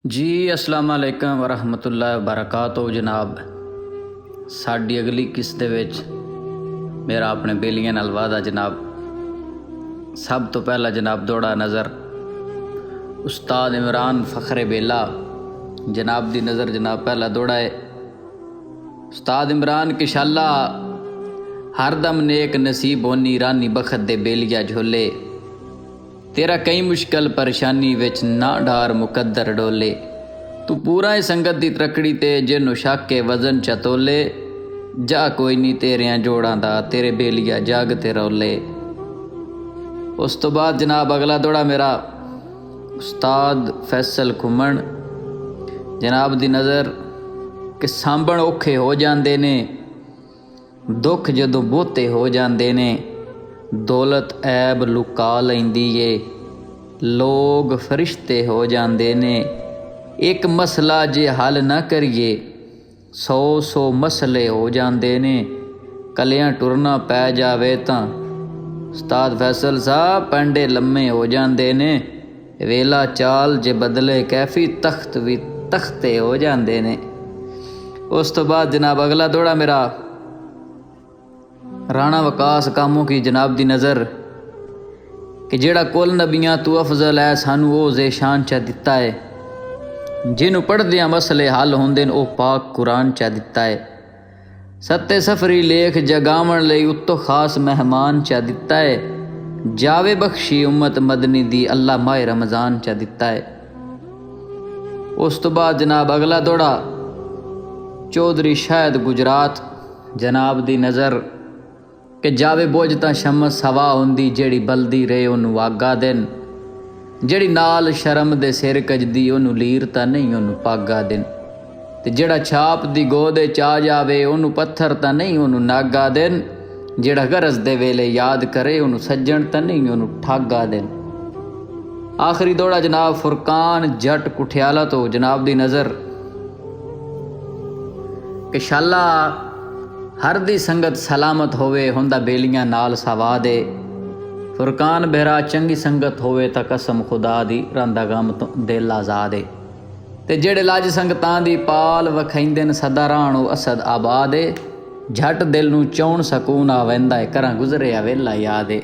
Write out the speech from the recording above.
जी अस्सलाम वालेकुम वरहमतुल्लाहि वबरकातुहू। जनाब साड़ी अगली किस्त दे विच मेरा अपने बेलियां नाल वादा जनाब। सब तो पहला जनाब दौड़ा नज़र उस्ताद इमरान फ़खरे बेला जनाब दी नज़र जनाब पहला दौड़ा है। उस्ताद इमरान की शाला हरदम नेक नसीब होनी रानी बखत दे बेलिया झोले। तेरा कई मुश्किल परेशानी विच ना डार मुकद्दर डोले। तू पूरा ही संगत दी तरकड़ी ते जिन्नू शक के वजन चतोले। जा कोई नहीं तेरियां जोड़ां दा तेरे बेलिया जग ते रोले। उस तो बाद जनाब अगला दौड़ा मेरा उस्ताद फैसल घुमन जनाब दी नज़र कि सांभण औखे हो जांदे ने दुख जदों बहुते हो जांदे ने। दौलत ऐब लुका लैंदी ए लोग फरिश्ते हो जांदे ने। एक मसला जे हल ना करिए सौ सौ मसले हो जांदे ने। कलियां टुरना पै जावे तां उस्ताद फैसल साहब पंडे लम्मे हो जांदे ने। वेला चाल जे बदले कैफी तख्त भी तख्ते हो जांदे ने। उस तो बाद जनाब अगला दौड़ा मेरा राणा वकास कामों की जनाब दी नज़र कि जेड़ा कुल नबियां तू अफजल है सानू ओ ज़ेशान चा दिता है। जिन्हों पढ़दियां मसले हल होंदे न ओ पाक कुरान चा दिता है। सत्ते सफरी लेख जगावण लई उत्तो खास मेहमान चा दिता है। जावे बख्शी उम्मत मदनी दी अल्लाह माह रमज़ान चा दिता है। उस तो बाद जनाब अगला दौड़ा चौधरी शायद गुजरात जनाब दी नज़र कि जावे बोझ तां शमस हवा होंदी जेड़ी बलदी रहे ओनू आगा दिन। जेड़ी नाल शर्म दे सिर कजदी ओनू लीर तां नहीं ओनू पागा दिन। ते जेड़ा छाप दी गोदे चा जावे ओनू पत्थर तां नहीं ओनू नागा दिन। जेड़ा गरज दे वेले याद करे ओनू सज्जण तां नहीं ओनू ठागा दिन। आखिरी दौड़ा जनाब फुरकान जट कुठियाला तो जनाब दी नज़र कि शाला हर दी संगत सलामत होवे हुंदा बेलियां नाल सवा दे। फुरकान बेरा चंगी संगत होवे तां कसम खुदा दी रंदा गम तो दिल आज़ाद है। ते जेड़े लाज संगतां दी पाल वखैंदे न सदा राणो असद आबाद है। झट दिल नू चौण सकून आ वैंदा है करां गुजरिया वेला याद है।